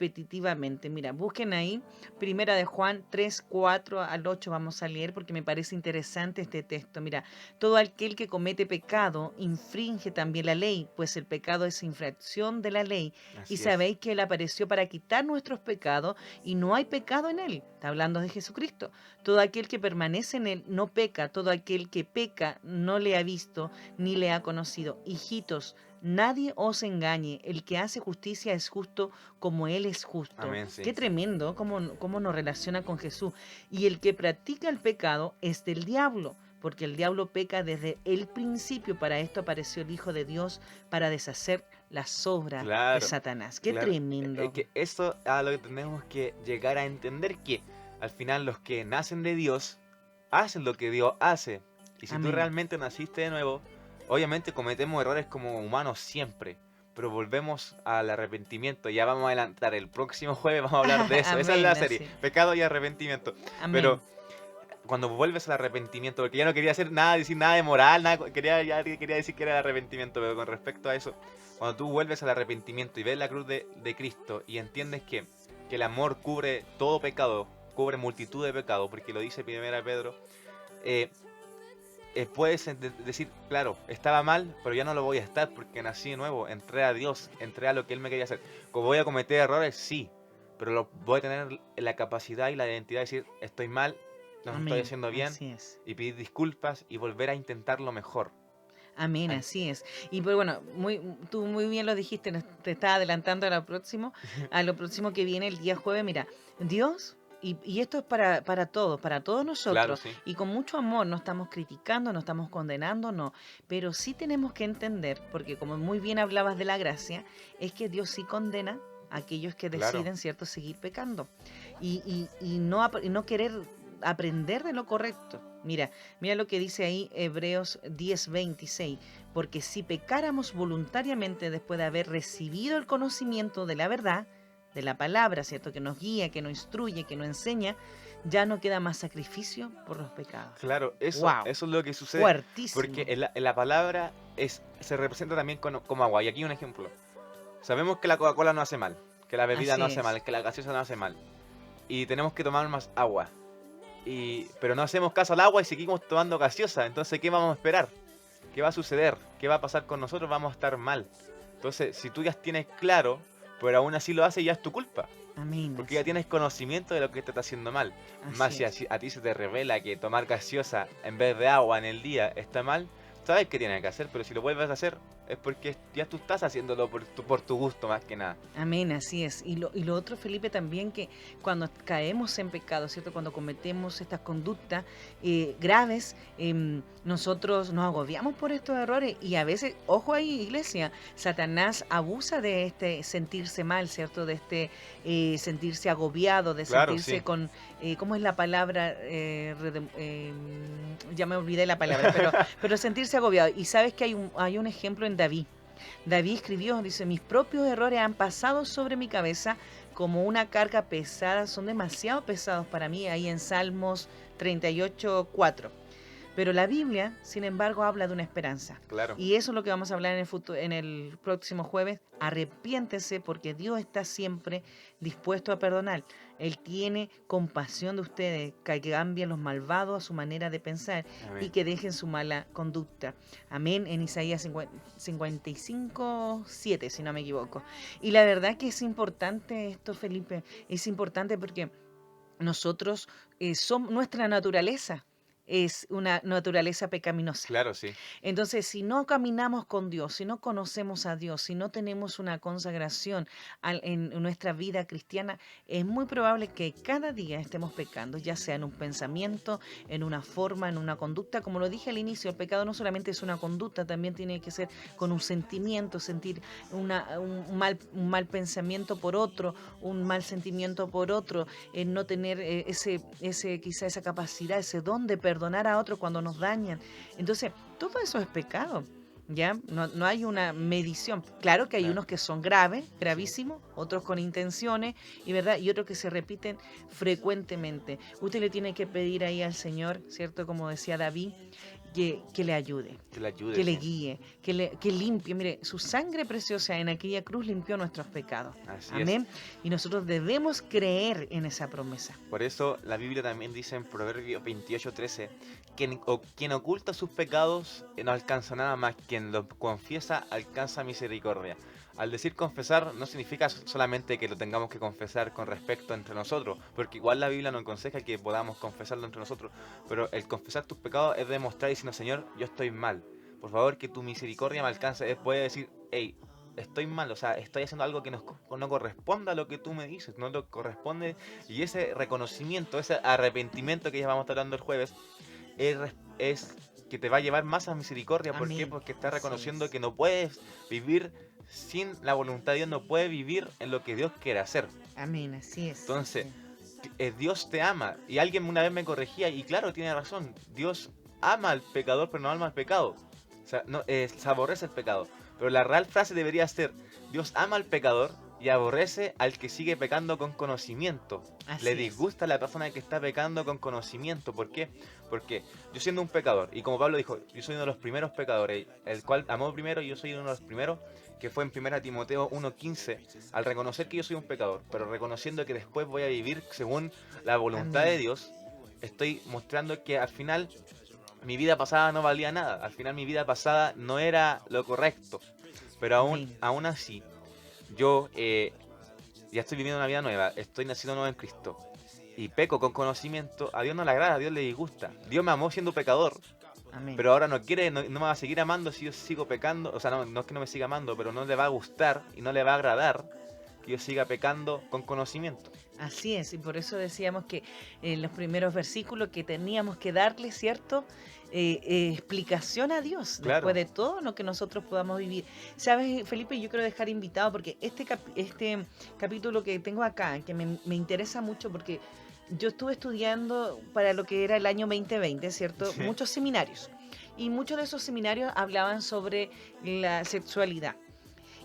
repetitivamente. Mira, busquen ahí Primera de Juan 3 4 al 8 vamos a leer porque me parece interesante este texto. Mira, todo aquel que comete pecado infringe también la ley, pues el pecado es infracción de la ley. Y Así es. sabéis que Él apareció para quitar nuestros pecados y no hay pecado en Él. Está hablando de Jesucristo. Todo aquel que permanece en Él no peca. Todo aquel que peca no le ha visto ni le ha conocido. Hijitos, nadie os engañe. El que hace justicia es justo como Él es justo. Amén, sí. Qué tremendo cómo nos relaciona con Jesús. Y el que practica el pecado es del diablo, porque el diablo peca desde el principio. Para esto apareció el Hijo de Dios, para deshacer las obras de Claro, Satanás. Qué claro. tremendo. Que eso a lo que tenemos que llegar a entender, que al final los que nacen de Dios hacen lo que Dios hace. Y si tú Amén. realmente naciste de nuevo, obviamente cometemos errores como humanos siempre, pero volvemos al arrepentimiento. Ya vamos a adelantar, el próximo jueves vamos a hablar de eso. Esa es la Amén, serie, así. pecado y arrepentimiento. Amén. Pero cuando vuelves al arrepentimiento, porque ya no quería hacer nada, decir nada de moral, nada, quería decir que era el arrepentimiento, pero con respecto a eso, cuando tú vuelves al arrepentimiento y ves la cruz de Cristo y entiendes que el amor cubre todo pecado, cubre multitud de pecados, porque lo dice primera Pedro, eh, puedes decir, claro, estaba mal, pero ya no lo voy a estar porque nací de nuevo, entré a Dios, entré a lo que Él me quería hacer. ¿Cómo voy a cometer errores? Sí, pero voy a tener la capacidad y la identidad de decir, estoy mal, no lo estoy Amén. haciendo bien, Así es. y pedir disculpas y volver a intentarlo mejor. Amén, An- así es. Y pues bueno, tú muy bien lo dijiste, te estaba adelantando a lo próximo que viene el día jueves. Mira, Dios, y esto es para todos Claro, nosotros, sí, y con mucho amor, no estamos criticando, no estamos condenando, no, pero sí tenemos que entender, porque como muy bien hablabas de la gracia, es que Dios sí condena a aquellos que claro, deciden, ¿cierto?, seguir pecando y no querer aprender de lo correcto. Mira lo que dice ahí Hebreos 10:26, porque si pecáramos voluntariamente después de haber recibido el conocimiento de la verdad, de la palabra, ¿cierto? Que nos guía, que nos instruye, que nos enseña, ya no queda más sacrificio por los pecados. claro, ¡Wow! eso es lo que sucede, porque Fuertísimo. en la palabra se representa también como agua, y aquí un ejemplo. Sabemos que la Coca-Cola no hace mal, que la bebida no Así hace es. mal, que la gaseosa no hace mal, y tenemos que tomar más agua. Pero no hacemos caso al agua y seguimos tomando gaseosa. Entonces, ¿qué vamos a esperar? ¿Qué va a suceder? ¿Qué va a pasar con nosotros? Vamos a estar mal. Entonces, si tú ya tienes claro, pero aún así lo haces, ya es tu culpa. Amén. Porque ya tienes conocimiento de lo que te está haciendo mal. Más Así si es. a ti se te revela que tomar gaseosa en vez de agua en el día está mal, sabes qué tienes que hacer, pero si lo vuelves a hacer es porque ya tú estás haciéndolo por tu gusto más que nada. Amén, así es. Y lo otro, Felipe, también que cuando caemos en pecado, ¿cierto? Cuando cometemos estas conductas graves, nosotros nos agobiamos por estos errores y a veces, ojo ahí, iglesia, Satanás abusa de este sentirse mal, ¿cierto? De este sentirse agobiado, de Claro, sentirse sí. con, ¿cómo es la palabra? Ya me olvidé la palabra, pero sentirse agobiado. Y sabes que hay un ejemplo en David. David escribió, dice, mis propios errores han pasado sobre mi cabeza como una carga pesada, son demasiado pesados para mí, ahí en Salmos 38:4. Pero la Biblia, sin embargo, habla de una esperanza. Claro. Y eso es lo que vamos a hablar en el próximo jueves. Arrepiéntese porque Dios está siempre dispuesto a perdonar. Él tiene compasión de ustedes, que cambien los malvados a su manera de pensar y Amén. que dejen su mala conducta. Amén, en Isaías 55:7, si no me equivoco. Y la verdad que es importante esto, Felipe, es importante porque nosotros somos nuestra naturaleza. Es una naturaleza pecaminosa. Claro, sí. Entonces, si no caminamos con Dios, si no conocemos a Dios, si no tenemos una consagración en nuestra vida cristiana, es muy probable que cada día estemos pecando, ya sea en un pensamiento, en una forma, en una conducta. Como lo dije al inicio, el pecado no solamente es una conducta, también tiene que ser con un sentimiento, sentir un mal pensamiento por otro, un mal sentimiento por otro, en no tener quizá esa capacidad, ese don de perdonar a otro cuando nos dañan. Entonces, todo eso es pecado, ¿ya? No hay una medición. Claro que hay Claro. unos que son graves, Sí. gravísimos, otros con intenciones, y verdad, y otros que se repiten frecuentemente. Usted le tiene que pedir ahí al Señor, ¿cierto? Como decía David, que le ayude, Que le ayude, que le sí. guíe, que limpie. Mire, su sangre preciosa en aquella cruz limpió nuestros pecados. Así es. Amén. Y nosotros debemos creer en esa promesa. Por eso la Biblia también dice en Proverbios 28:13, quien oculta sus pecados no alcanza nada más, quien los confiesa alcanza misericordia. Al decir confesar no significa solamente que lo tengamos que confesar con respecto entre nosotros, porque igual la Biblia nos aconseja que podamos confesarlo entre nosotros, pero el confesar tus pecados es demostrar diciendo, Señor, yo estoy mal, por favor que tu misericordia me alcance. Es poder decir, hey, estoy mal, o sea, estoy haciendo algo que no corresponde a lo que tú me dices, no lo corresponde. Y ese reconocimiento, ese arrepentimiento que ya vamos a estar hablando el jueves, es que te va a llevar más a misericordia. ¿Por qué? Amén. Porque estás Así reconociendo es. que no puedes vivir sin la voluntad de Dios, no puedes vivir en lo que Dios quiere hacer. Amén. Así es. Así Entonces, es. Dios te ama. Y alguien una vez me corregía, y claro, tiene razón. Dios ama al pecador, pero no ama al pecado. O sea, no, se aborrece el pecado. Pero la real frase debería ser, Dios ama al pecador y aborrece al que sigue pecando con conocimiento. Así Le es. disgusta a la persona que está pecando con conocimiento. ¿Por qué? Porque yo siendo un pecador, y como Pablo dijo, yo soy uno de los primeros pecadores, el cual amó primero, y yo soy uno de los primeros, que fue en 1 Timoteo 1:15, al reconocer que yo soy un pecador, pero reconociendo que después voy a vivir según la voluntad de Amén. Dios, estoy mostrando que al final mi vida pasada no valía nada, al final mi vida pasada no era lo correcto, pero Amén. aún así, yo ya estoy viviendo una vida nueva, estoy naciendo nuevo en Cristo, y peco con conocimiento, a Dios no le agrada, a Dios le disgusta. Dios me amó siendo pecador, Amén. pero ahora no quiere, no me va a seguir amando si yo sigo pecando, o sea, no es que no me siga amando, pero no le va a gustar y no le va a agradar que yo siga pecando con conocimiento. Así es, y por eso decíamos que en los primeros versículos que teníamos que darle, ¿cierto? Explicación a Dios después Claro, de todo lo que nosotros podamos vivir. Sabes, Felipe, yo quiero dejar invitado porque este capítulo que tengo acá, que me interesa mucho porque yo estuve estudiando para lo que era el año 2020, ¿cierto? sí, Muchos seminarios. Y muchos de esos seminarios hablaban sobre la sexualidad.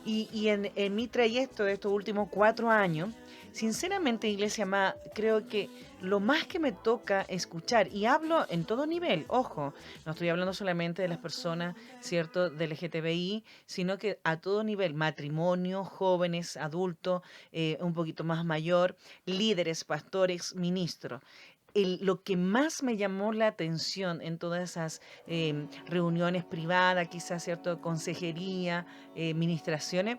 Y en mi trayecto de estos últimos 4 años, sinceramente, Iglesia amada, creo que lo más que me toca escuchar, y hablo en todo nivel, ojo, no estoy hablando solamente de las personas, ¿cierto?, del LGTBI, sino que a todo nivel, matrimonio, jóvenes, adultos, un poquito más mayor, líderes, pastores, ministros. Lo que más me llamó la atención en todas esas reuniones privadas, quizás, ¿cierto?, consejería, ministraciones,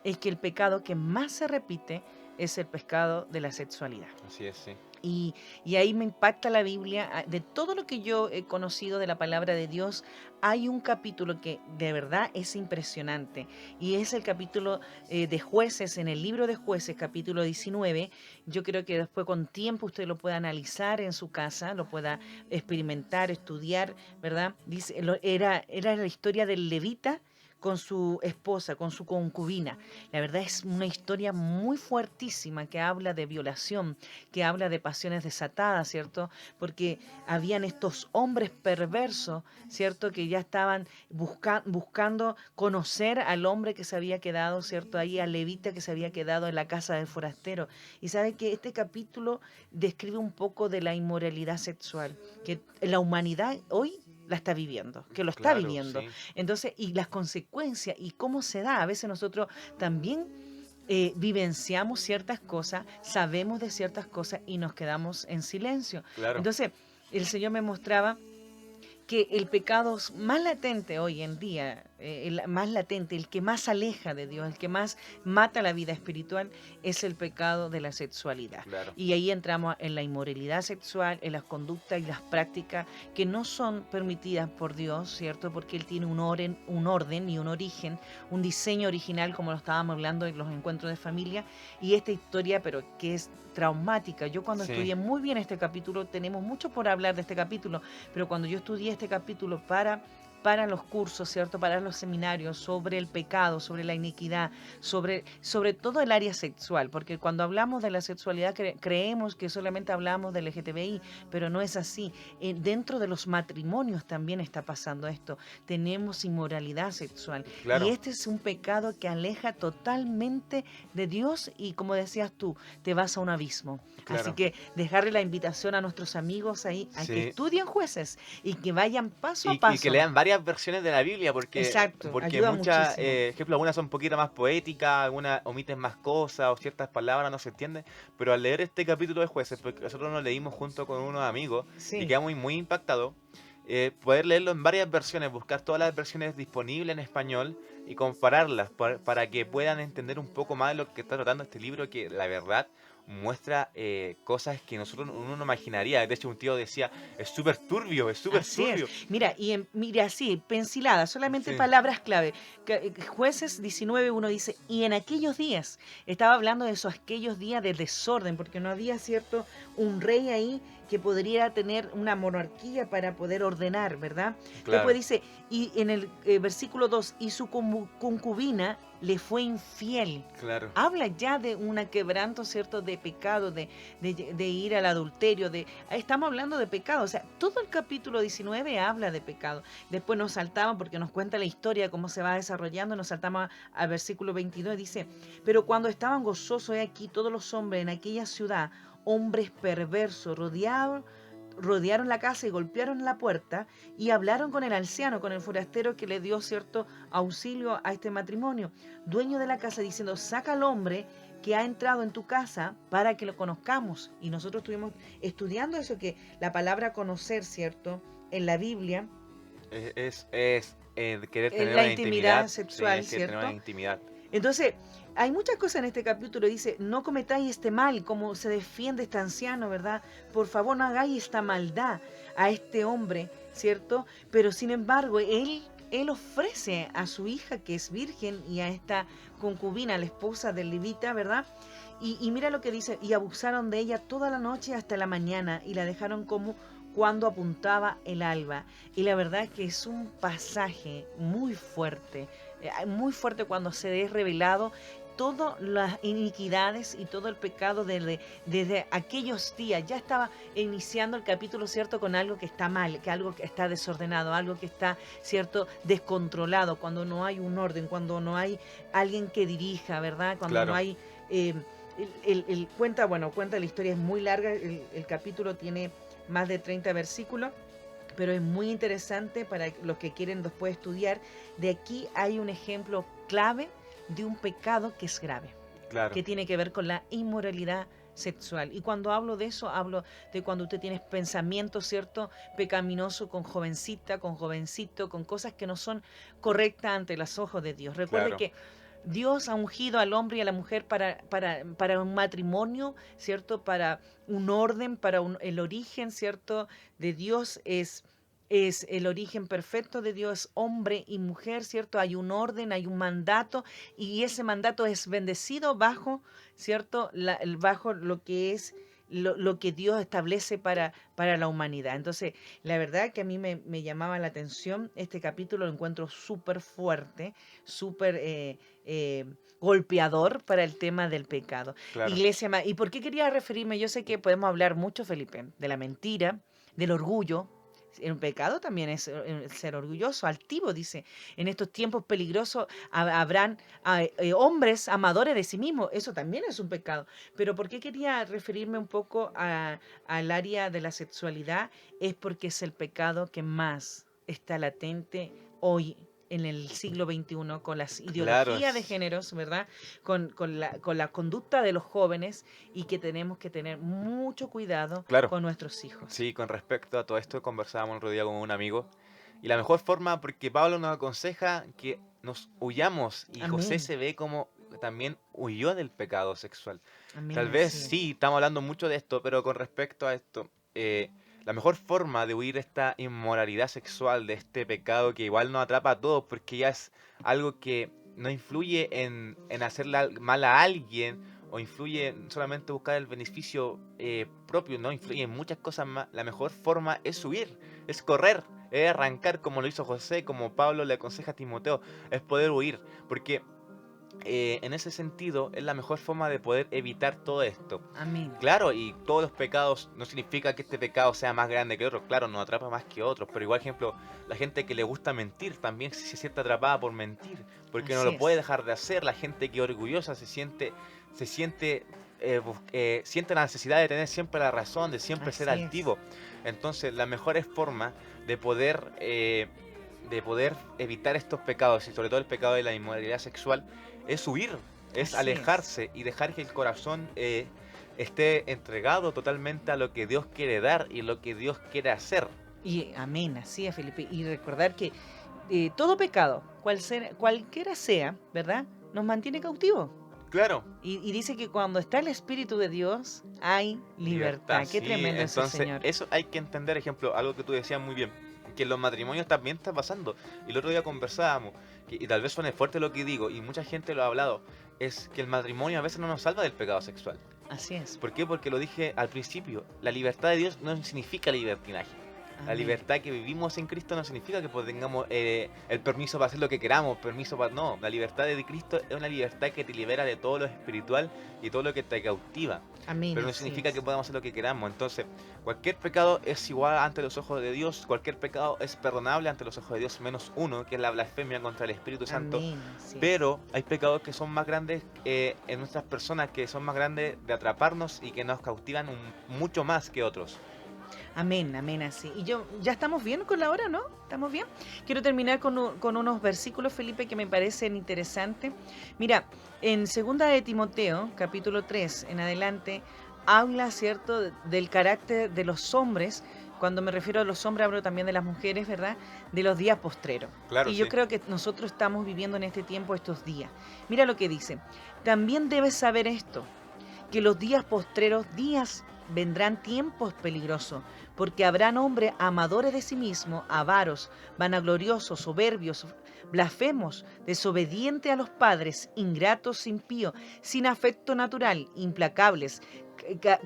es que el pecado que más se repite es el pecado de la sexualidad. Así es, sí. Y ahí me impacta la Biblia. De todo lo que yo he conocido de la palabra de Dios, hay un capítulo que de verdad es impresionante. Y es el capítulo de Jueces, en el libro de Jueces, capítulo 19. Yo creo que después con tiempo usted lo pueda analizar en su casa, lo pueda experimentar, estudiar, ¿verdad? Dice, era la historia del levita con su esposa, con su concubina. La verdad es una historia muy fuertísima que habla de violación, que habla de pasiones desatadas, ¿cierto? Porque habían estos hombres perversos, ¿cierto? Que ya estaban buscando conocer al hombre que se había quedado, ¿cierto? Ahí al levita que se había quedado en la casa del forastero. Y sabe que este capítulo describe un poco de la inmoralidad sexual, que la humanidad hoy la está viviendo, que lo está Claro, viviendo. sí. Entonces, y las consecuencias y cómo se da. A veces nosotros también vivenciamos ciertas cosas, sabemos de ciertas cosas y nos quedamos en silencio. Claro. Entonces, el Señor me mostraba que el pecado más latente hoy en día, el más latente, el que más aleja de Dios, el que más mata la vida espiritual, es el pecado de la sexualidad. Claro. Y ahí entramos en la inmoralidad sexual, en las conductas y las prácticas que no son permitidas por Dios, ¿cierto? Porque Él tiene un orden y un origen, un diseño original, como lo estábamos hablando en los encuentros de familia, y esta historia, pero que es traumática. Yo cuando Sí. estudié muy bien este capítulo, tenemos mucho por hablar de este capítulo, pero cuando yo estudié este capítulo para los cursos, ¿cierto? Para los seminarios sobre el pecado, sobre la iniquidad, sobre todo el área sexual, porque cuando hablamos de la sexualidad creemos que solamente hablamos del LGTBI, pero no es así. Dentro de los matrimonios también está pasando esto. Tenemos inmoralidad sexual y Claro. este es un pecado que aleja totalmente de Dios y como decías tú, te vas a un abismo. Así Claro. que dejarle la invitación a nuestros amigos ahí a que Sí. estudien Jueces y que vayan paso a Y que paso. lean varias versiones de la Biblia, Exacto, porque ayuda muchas, muchísimo. ejemplo, algunas son un poquito más poéticas, algunas omiten más cosas o ciertas palabras no se entienden, pero al leer este capítulo de Jueces, porque nosotros nos leímos junto con unos amigos y Sí, quedamos muy impactados, poder leerlo en varias versiones, buscar todas las versiones disponibles en español y compararlas para que puedan entender un poco más lo que está tratando este libro, que la verdad muestra cosas que nosotros uno no imaginaría. De hecho, un tío decía, es súper turbio, es súper así es. turbio. Mira, mira, así, pensilada, solamente Sí, palabras clave. Jueces 19, uno dice, y en aquellos días, estaba hablando de esos aquellos días de desorden, porque no había, cierto, un rey ahí que podría tener una monarquía para poder ordenar, ¿verdad? Después claro, dice, y en el versículo 2, y su concubina le fue infiel. claro. Habla ya de un quebranto, ¿cierto?, de pecado, de ir al adulterio, estamos hablando de pecado, o sea, todo el capítulo 19 habla de pecado. Después nos saltamos, porque nos cuenta la historia, cómo se va desarrollando, nos saltamos al versículo 22, dice, pero cuando estaban gozosos, he aquí todos los hombres en aquella ciudad, hombres perversos, rodearon la casa y golpearon la puerta y hablaron con el anciano, con el forastero que le dio cierto auxilio a este matrimonio, dueño de la casa, diciendo, saca al hombre que ha entrado en tu casa para que lo conozcamos. Y nosotros estuvimos estudiando eso, que la palabra conocer, ¿cierto? En la Biblia, Querer en tener la una intimidad intimidad, sí, sexual, es querer tener una ¿cierto? intimidad. Entonces, hay muchas cosas en este capítulo. Dice, no cometáis este mal, como se defiende este anciano, ¿verdad? Por favor, no hagáis esta maldad a este hombre, ¿cierto? Pero sin embargo, él ofrece a su hija, que es virgen, y a esta concubina, la esposa del levita, ¿verdad? Y mira lo que dice, y abusaron de ella toda la noche hasta la mañana, y la dejaron como cuando apuntaba el alba. Y la verdad es que es un pasaje muy fuerte cuando se es revelado todas las iniquidades y todo el pecado desde aquellos días. Ya estaba iniciando el capítulo, ¿cierto?, con algo que está mal, que algo que está desordenado, algo que está, ¿cierto?, descontrolado, cuando no hay un orden, cuando no hay alguien que dirija, ¿verdad? Cuando no Claro, hay... cuenta la historia, es muy larga, el capítulo tiene más de 30 versículos, pero es muy interesante para los que quieren después estudiar. De aquí hay un ejemplo clave de un pecado que es grave, claro, que tiene que ver con la inmoralidad sexual. Y cuando hablo de eso, hablo de cuando usted tiene pensamientos, ¿cierto?, pecaminoso con jovencita, con jovencito, con cosas que no son correctas ante los ojos de Dios. Recuerde claro. que Dios ha ungido al hombre y a la mujer para un matrimonio, ¿cierto? Para un orden, el origen, ¿cierto? De Dios es el origen perfecto de Dios, hombre y mujer, ¿cierto? Hay un orden, hay un mandato y ese mandato es bendecido bajo, ¿cierto? Bajo lo que es lo que Dios establece para la humanidad. Entonces, la verdad que a mí me llamaba la atención, este capítulo lo encuentro súper fuerte, súper golpeador para el tema del pecado. Claro. Iglesia, ¿y por qué quería referirme? Yo sé que podemos hablar mucho, Felipe, de la mentira, del orgullo. Un pecado también es ser orgulloso, altivo, dice. En estos tiempos peligrosos habrán hombres amadores de sí mismos. Eso también es un pecado. Pero ¿por qué quería referirme un poco al área de la sexualidad? Es porque es el pecado que más está latente hoy en el siglo XXI con las Claro, ideologías de géneros, ¿verdad? Con la conducta de los jóvenes y que tenemos que tener mucho cuidado claro. con nuestros hijos. Sí, con respecto a todo esto conversábamos el otro día con un amigo y la mejor forma, porque Pablo nos aconseja que nos huyamos y José Amén. se ve como también huyó del pecado sexual. Tal Amén, vez así es. sí, estamos hablando mucho de esto, pero con respecto a esto, la mejor forma de huir de esta inmoralidad sexual, de este pecado que igual nos atrapa a todos, porque ya es algo que no influye en hacerle mal a alguien o influye en solamente buscar el beneficio propio, no influye en muchas cosas más. La mejor forma es huir, es correr, es arrancar como lo hizo José, como Pablo le aconseja a Timoteo, es poder huir, porque en ese sentido es la mejor forma de poder evitar todo esto. Amén. Claro, y todos los pecados no significa que este pecado sea más grande que otro, claro, nos atrapa más que otros, pero igual ejemplo, la gente que le gusta mentir también se siente atrapada por mentir, porque no Así lo puede es. dejar de hacer, la gente que es orgullosa siente la necesidad de tener siempre la razón, de siempre ser Así es. altivo. Entonces, la mejor forma de poder evitar estos pecados, y sobre todo el pecado de la inmoralidad sexual, es huir, es Así es. alejarse y dejar que el corazón esté entregado totalmente a lo que Dios quiere dar y lo que Dios quiere hacer. Y amén, así es, Felipe. Y recordar que todo pecado, cualquiera sea, ¿verdad? Nos mantiene cautivos. Claro, Y dice que cuando está el Espíritu de Dios, hay libertad, libertad. Qué sí. tremendo es el Entonces, Señor. eso hay que entender, ejemplo, algo que tú decías muy bien, que en los matrimonios también está pasando. Y el otro día conversábamos, y tal vez suene fuerte lo que digo, y mucha gente lo ha hablado, es que el matrimonio a veces no nos salva del pecado sexual. Así es. ¿Por qué? Porque lo dije al principio, la libertad de Dios no significa libertinaje. La Amén. libertad que vivimos en Cristo no significa que pues, tengamos el permiso para hacer lo que queramos, permiso para... No, la libertad de Cristo es una libertad que te libera de todo lo espiritual y todo lo que te cautiva. Amén, Pero no así significa que es. podamos hacer lo que queramos. Entonces, cualquier pecado es igual ante los ojos de Dios, cualquier pecado es perdonable ante los ojos de Dios, menos uno, que es la blasfemia contra el Espíritu Santo. Amén, así es. Pero hay pecados que son más grandes en nuestras personas, que son más grandes de atraparnos y que nos cautivan mucho más que otros. Amén, amén, así. Y ya estamos bien con la hora, ¿no? ¿Estamos bien? Quiero terminar con unos versículos, Felipe, que me parecen interesantes. Mira, en segunda de Timoteo, capítulo 3 en adelante, habla, ¿cierto?, del carácter de los hombres. Cuando me refiero a los hombres, hablo también de las mujeres, ¿verdad? De los días postreros. Claro, Y yo sí. creo que nosotros estamos viviendo en este tiempo estos días. Mira lo que dice. También debes saber esto, que los días postreros días vendrán tiempos peligrosos, porque habrán hombres amadores de sí mismos, avaros, vanagloriosos, soberbios, blasfemos, desobedientes a los padres, ingratos, impíos, sin afecto natural, implacables,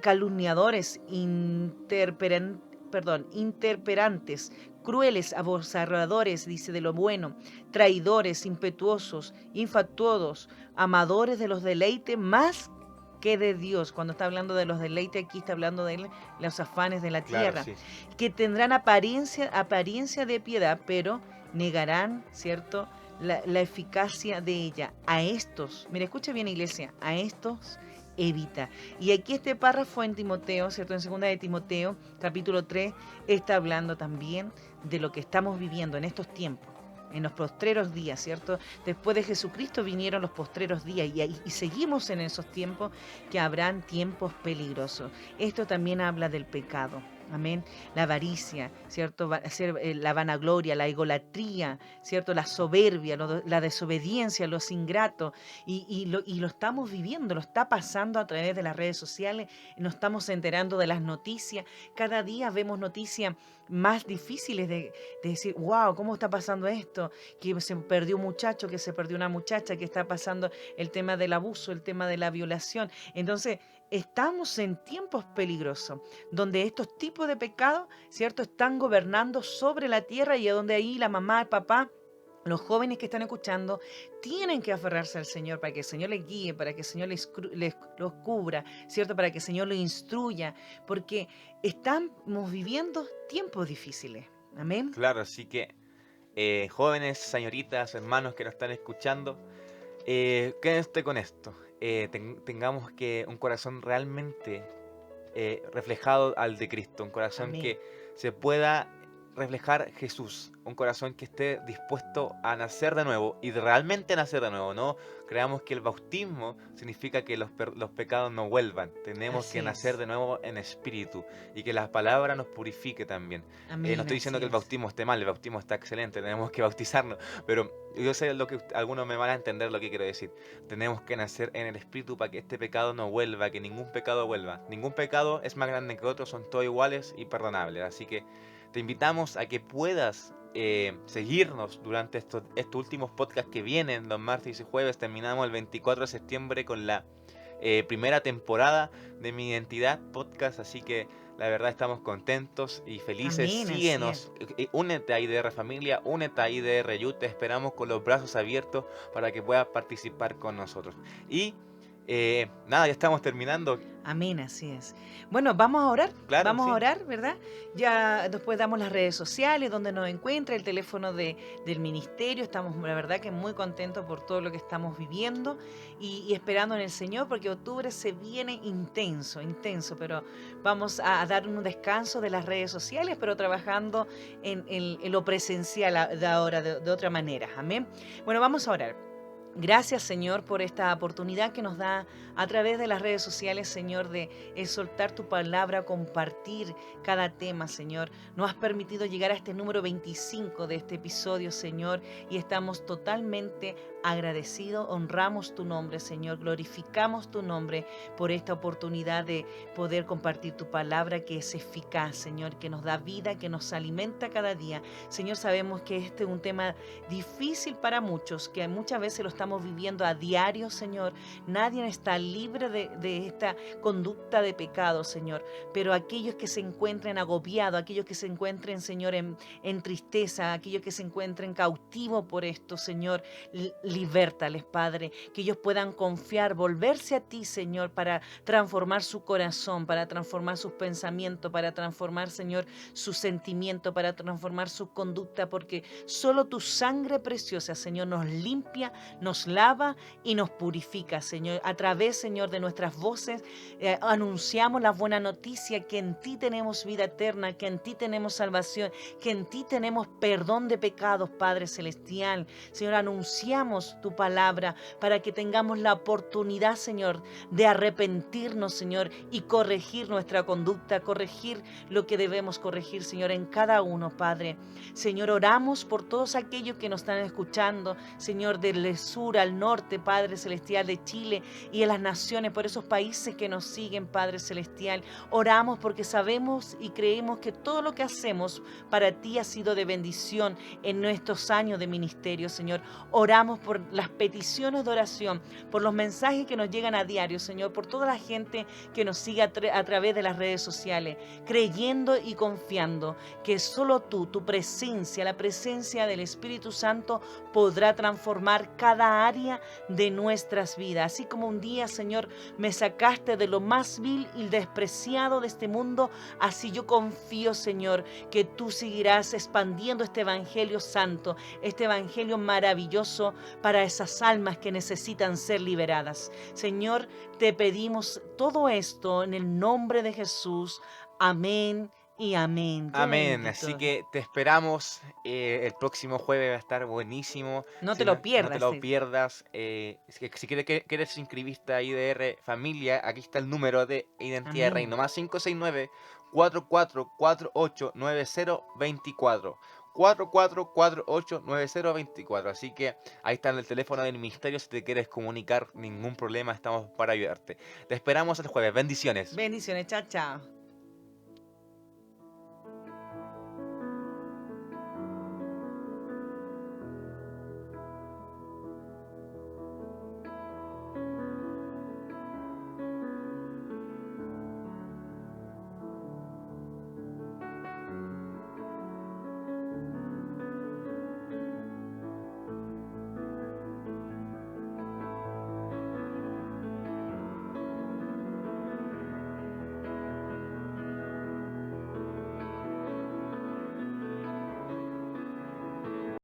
calumniadores, interperantes, crueles, abusadores, dice, de lo bueno, traidores, impetuosos, infatuosos, amadores de los deleites más que de Dios. Cuando está hablando de los deleites, aquí está hablando de los afanes de la Claro, tierra, sí. que tendrán apariencia de piedad, pero negarán, ¿cierto?, la eficacia de ella. A estos, mira, escucha bien, iglesia, a estos evita. Y aquí este párrafo en Timoteo, ¿cierto? En segunda de Timoteo, capítulo 3, está hablando también de lo que estamos viviendo en estos tiempos, en los postreros días, ¿cierto? Después de Jesucristo vinieron los postreros días y seguimos en esos tiempos, que habrán tiempos peligrosos. Esto también habla del pecado. Amén. La avaricia, ¿cierto? La vanagloria, la egolatría, ¿cierto? La soberbia, la desobediencia, los ingratos. Y lo estamos viviendo, lo está pasando a través de las redes sociales, nos estamos enterando de las noticias. Cada día vemos noticias más difíciles de decir, wow, ¿cómo está pasando esto? Que se perdió un muchacho, que se perdió una muchacha, que está pasando el tema del abuso, el tema de la violación. Entonces, estamos en tiempos peligrosos donde estos tipos de pecados, ¿cierto?, están gobernando sobre la tierra y donde ahí la mamá, el papá, los jóvenes que están escuchando tienen que aferrarse al Señor para que el Señor les guíe, para que el Señor los cubra, ¿cierto? Para que el Señor los instruya, porque estamos viviendo tiempos difíciles. Amén. Claro, así que jóvenes, señoritas, hermanos que nos están escuchando, quédense con esto. Tengamos que un corazón realmente reflejado al de Cristo, un corazón Amén. que se pueda reflejar Jesús, un corazón que esté dispuesto a nacer de nuevo y realmente nacer de nuevo. No creamos que el bautismo significa que los pecados no vuelvan. Tenemos que Así nacer es. de nuevo en espíritu y que la palabra nos purifique también. No Amén, estoy diciendo así que el es. bautismo esté mal, el bautismo está excelente, tenemos que bautizarnos, pero yo sé lo que algunos me van a entender lo que quiero decir. Tenemos que nacer en el espíritu para que este pecado no vuelva, que ningún pecado vuelva. Ningún pecado es más grande que otro, son todos iguales y perdonables. Así que te invitamos a que puedas seguirnos durante estos últimos podcasts que vienen, los martes y jueves. Terminamos el 24 de septiembre con la primera temporada de Mi Identidad Podcast, así que la verdad estamos contentos y felices. Amén, así es. Síguenos, únete a IDR Familia, únete a IDR Youth, te esperamos con los brazos abiertos para que puedas participar con nosotros. Y nada, ya estamos terminando. Amén, así es. Bueno, vamos a orar, Claro, vamos a sí. orar, ¿verdad? Ya después damos las redes sociales, donde nos encuentra, el teléfono del ministerio. Estamos, la verdad, que muy contentos por todo lo que estamos viviendo y esperando en el Señor, porque octubre se viene intenso, intenso, pero vamos a dar un descanso de las redes sociales, pero trabajando en lo presencial de ahora, de otra manera. Amén. Bueno, vamos a orar. Gracias, Señor, por esta oportunidad que nos da a través de las redes sociales, Señor, de soltar tu palabra, compartir cada tema, Señor. Nos has permitido llegar a este número 25 de este episodio, Señor, y estamos totalmente agradecidos. Honramos tu nombre, Señor. Glorificamos tu nombre por esta oportunidad de poder compartir tu palabra, que es eficaz, Señor, que nos da vida, que nos alimenta cada día. Señor, sabemos que este es un tema difícil para muchos, que muchas veces lo estamos viviendo a diario, Señor. Nadie está libre de esta conducta de pecado, Señor. Pero aquellos que se encuentren agobiados, aquellos que se encuentren, Señor, en tristeza, aquellos que se encuentren cautivos por esto, Señor, libértales, Padre. Que ellos puedan confiar, volverse a ti, Señor, para transformar su corazón, para transformar sus pensamientos, para transformar, Señor, su sentimiento, para transformar su conducta, porque solo tu sangre preciosa, Señor, nos limpia, nos lava y nos purifica, Señor. A través, Señor, de nuestras voces anunciamos la buena noticia, que en ti tenemos vida eterna, que en ti tenemos salvación, que en ti tenemos perdón de pecados, Padre Celestial. Señor, anunciamos tu palabra para que tengamos la oportunidad, Señor, de arrepentirnos, Señor, y corregir nuestra conducta, corregir lo que debemos corregir, Señor, en cada uno, Padre. Señor, oramos por todos aquellos que nos están escuchando, Señor, del sur al norte, Padre Celestial, de Chile y de las naciones, por esos países que nos siguen, Padre Celestial. Oramos porque sabemos y creemos que todo lo que hacemos para ti ha sido de bendición en nuestros años de ministerio, Señor. Oramos por las peticiones de oración, por los mensajes que nos llegan a diario, Señor, por toda la gente que nos sigue a través de las redes sociales, creyendo y confiando que solo tú, tu presencia, la presencia del Espíritu Santo podrá transformar cada área de nuestras vidas. Así como un día, Señor, me sacaste de lo más vil y despreciado de este mundo, así yo confío, Señor, que tú seguirás expandiendo este Evangelio santo, este Evangelio maravilloso para esas almas que necesitan ser liberadas. Señor, te pedimos todo esto en el nombre de Jesús. Amén Y amén. Dios Amén. bendito. Así que te esperamos. El próximo jueves va a estar buenísimo. No Si te lo no te pierdas. lo Sí. pierdas. Si quieres inscribirte a IDR Familia, aquí está el número de identidad de Amén. reino. Más 569-4448-9024. 4448-9024. Así que ahí está el teléfono del ministerio. Si te quieres comunicar, ningún problema, estamos para ayudarte. Te esperamos el jueves. Bendiciones. Bendiciones. Chao, chao.